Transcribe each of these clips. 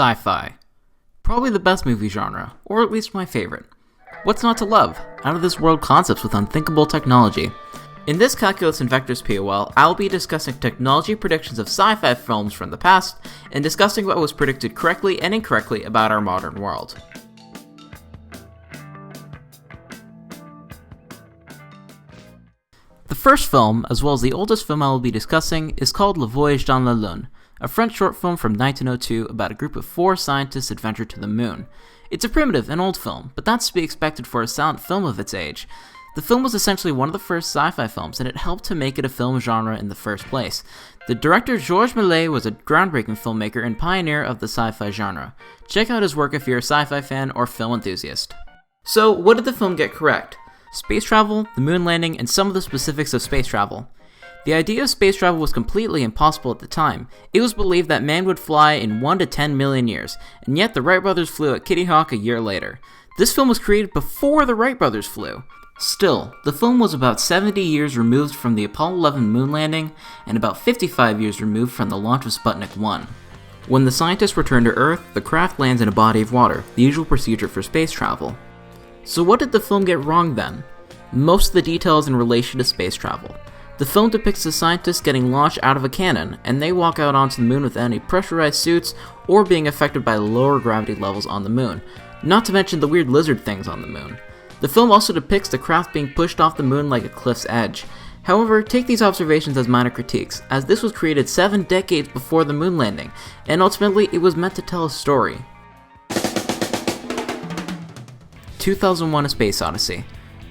Sci-fi. Probably the best movie genre, or at least my favorite. What's not to love? Out-of-this-world concepts with unthinkable technology. In this Calculus and Vectors POL, I'll be discussing technology predictions of sci-fi films from the past, and discussing what was predicted correctly and incorrectly about our modern world. The first film, as well as the oldest film I will be discussing, is called Le Voyage dans la Lune, a French short film from 1902 about a group of 4 scientists adventure to the moon. It's a primitive and old film, but that's to be expected for a silent film of its age. The film was essentially one of the first sci-fi films, and it helped to make it a film genre in the first place. The director Georges Méliès was a groundbreaking filmmaker and pioneer of the sci-fi genre. Check out his work if you're a sci-fi fan or film enthusiast. So, what did the film get correct? Space travel, the moon landing, and some of the specifics of space travel. The idea of space travel was completely impossible at the time. It was believed that man would fly in 1 to 10 million years, and yet the Wright brothers flew at Kitty Hawk a year later. This film was created before the Wright brothers flew. Still, the film was about 70 years removed from the Apollo 11 moon landing, and about 55 years removed from the launch of Sputnik 1. When the scientists return to Earth, the craft lands in a body of water, the usual procedure for space travel. So what did the film get wrong then? Most of the details in relation to space travel. The film depicts the scientists getting launched out of a cannon, and they walk out onto the moon without any pressurized suits or being affected by the lower gravity levels on the moon, not to mention the weird lizard things on the moon. The film also depicts the craft being pushed off the moon like a cliff's edge. However, take these observations as minor critiques, as this was created 7 decades before the moon landing, and ultimately it was meant to tell a story. 2001: A Space Odyssey.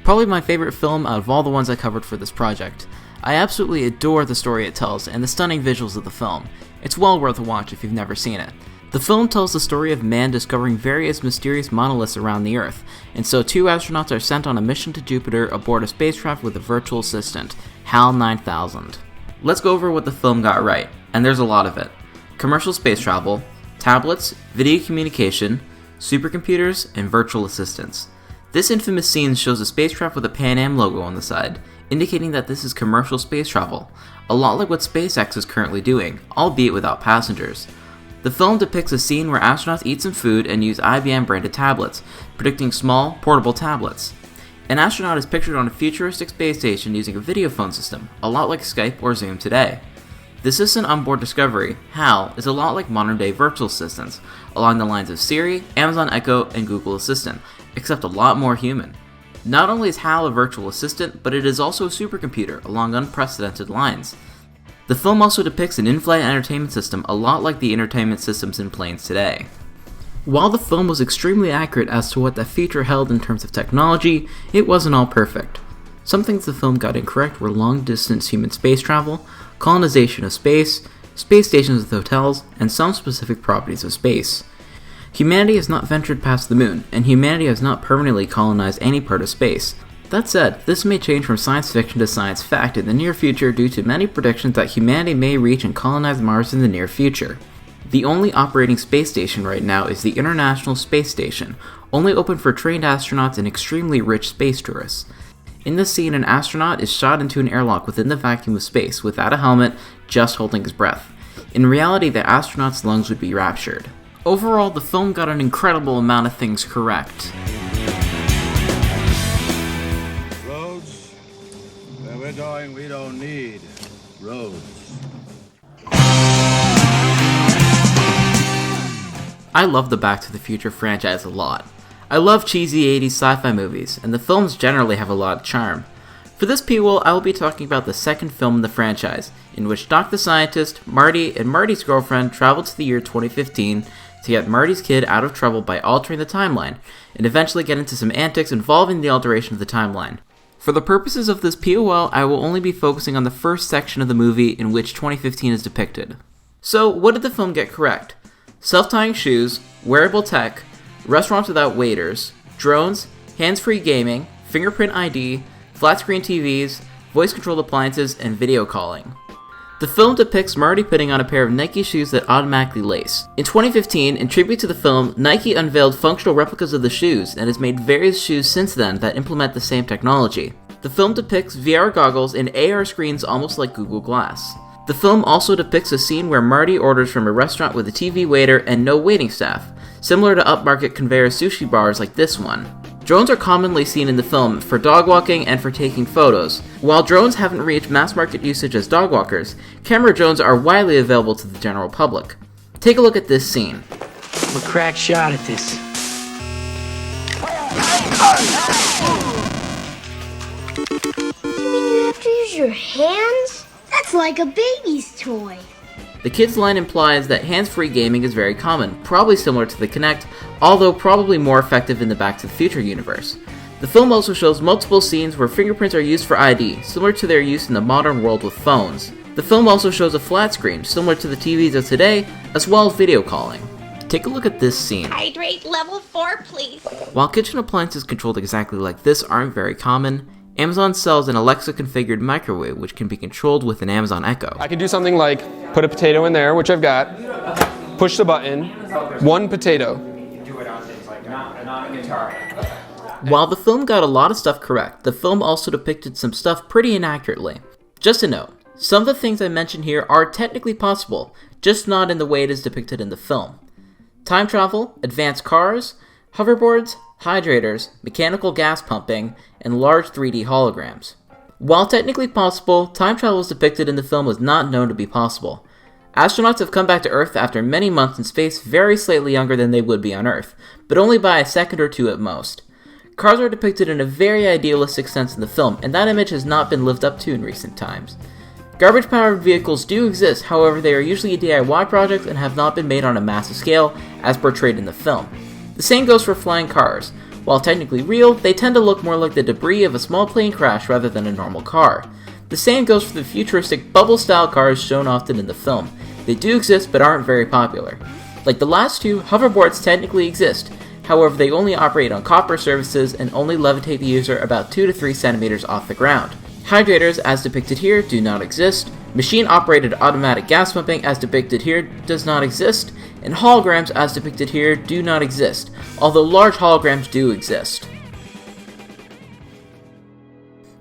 Probably my favorite film out of all the ones I covered for this project. I absolutely adore the story it tells and the stunning visuals of the film. It's well worth a watch if you've never seen it. The film tells the story of man discovering various mysterious monoliths around the Earth, and so 2 astronauts are sent on a mission to Jupiter aboard a spacecraft with a virtual assistant, HAL 9000. Let's go over what the film got right, and there's a lot of it. Commercial space travel, tablets, video communication, supercomputers, and virtual assistants. This infamous scene shows a spacecraft with a Pan Am logo on the side, indicating that this is commercial space travel, a lot like what SpaceX is currently doing, albeit without passengers. The film depicts a scene where astronauts eat some food and use IBM branded tablets, predicting small, portable tablets. An astronaut is pictured on a futuristic space station using a video phone system, a lot like Skype or Zoom today. The assistant onboard Discovery, HAL, is a lot like modern-day virtual assistants, along the lines of Siri, Amazon Echo, and Google Assistant, except a lot more human. Not only is HAL a virtual assistant, but it is also a supercomputer along unprecedented lines. The film also depicts an in-flight entertainment system a lot like the entertainment systems in planes today. While the film was extremely accurate as to what the feature held in terms of technology, it wasn't all perfect. Some things the film got incorrect were long-distance human space travel, colonization of space stations with hotels, and some specific properties of space. Humanity has not ventured past the moon, and humanity has not permanently colonized any part of space. That said, this may change from science fiction to science fact in the near future due to many predictions that humanity may reach and colonize Mars in the near future. The only operating space station right now is the International Space Station, only open for trained astronauts and extremely rich space tourists. In this scene, an astronaut is shot into an airlock within the vacuum of space without a helmet, just holding his breath. In reality, the astronaut's lungs would be ruptured. Overall, the film got an incredible amount of things correct. Roads? Where we're going, we don't need roads. I love the Back to the Future franchise a lot. I love cheesy 80s sci-fi movies, and the films generally have a lot of charm. For this POL, I will be talking about the second film in the franchise, in which Doc the scientist, Marty, and Marty's girlfriend travel to the year 2015 to get Marty's kid out of trouble by altering the timeline, and eventually get into some antics involving the alteration of the timeline. For the purposes of this POL, I will only be focusing on the first section of the movie in which 2015 is depicted. So, what did the film get correct? Self-tying shoes, wearable tech, restaurants without waiters, drones, hands-free gaming, fingerprint ID, flat-screen TVs, voice-controlled appliances, and video calling. The film depicts Marty putting on a pair of Nike shoes that automatically lace. In 2015, in tribute to the film, Nike unveiled functional replicas of the shoes and has made various shoes since then that implement the same technology. The film depicts VR goggles and AR screens almost like Google Glass. The film also depicts a scene where Marty orders from a restaurant with a TV waiter and no waiting staff, similar to upmarket conveyor sushi bars like this one. Drones are commonly seen in the film for dog walking and for taking photos. While drones haven't reached mass market usage as dog walkers, camera drones are widely available to the general public. Take a look at this scene. I'm a crack shot at this. You mean you have to use your hands? That's like a baby's toy. The kid's line implies that hands-free gaming is very common, probably similar to the Kinect, although probably more effective in the Back to the Future universe. The film also shows multiple scenes where fingerprints are used for ID, similar to their use in the modern world with phones. The film also shows a flat screen, similar to the TVs of today, as well as video calling. Take a look at this scene. Hydrate level 4, please. While kitchen appliances controlled exactly like this aren't very common, Amazon sells an Alexa-configured microwave which can be controlled with an Amazon Echo. I can do something like put a potato in there, which I've got, push the button, one potato. Do it on things like not a guitar. While the film got a lot of stuff correct, the film also depicted some stuff pretty inaccurately. Just a note, some of the things I mentioned here are technically possible, just not in the way it is depicted in the film. Time travel, advanced cars, hoverboards, hydrators, mechanical gas pumping, and large 3D holograms. While technically possible, time travel as depicted in the film was not known to be possible. Astronauts have come back to Earth after many months in space very slightly younger than they would be on Earth, but only by a second or two at most. Cars are depicted in a very idealistic sense in the film, and that image has not been lived up to in recent times. Garbage-powered vehicles do exist, however they are usually a DIY project and have not been made on a massive scale, as portrayed in the film. The same goes for flying cars. While technically real, they tend to look more like the debris of a small plane crash rather than a normal car. The same goes for the futuristic bubble-style cars shown often in the film. They do exist but aren't very popular. Like the last two, hoverboards technically exist, however they only operate on copper surfaces and only levitate the user about 2 to 3 centimeters off the ground. Hydrators, as depicted here, do not exist. Machine-operated automatic gas pumping, as depicted here, does not exist. And holograms, as depicted here, do not exist, although large holograms do exist.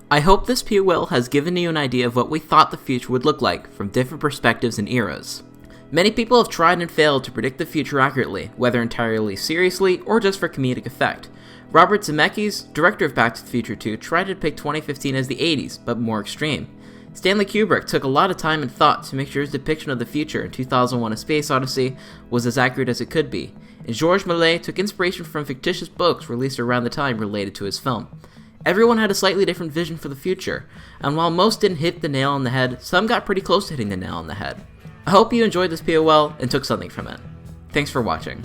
I hope this POL has given you an idea of what we thought the future would look like from different perspectives and eras. Many people have tried and failed to predict the future accurately, whether entirely seriously or just for comedic effect. Robert Zemeckis, director of Back to the Future 2, tried to depict 2015 as the 80s, but more extreme. Stanley Kubrick took a lot of time and thought to make sure his depiction of the future in 2001: A Space Odyssey was as accurate as it could be, and Georges Méliès took inspiration from fictitious books released around the time related to his film. Everyone had a slightly different vision for the future, and while most didn't hit the nail on the head, some got pretty close to hitting the nail on the head. I hope you enjoyed this POL and took something from it. Thanks for watching.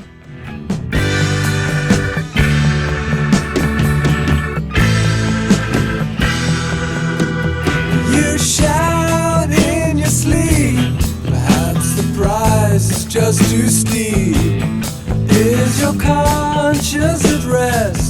You shout in your sleep, perhaps the price is just too steep. Is your conscience at rest?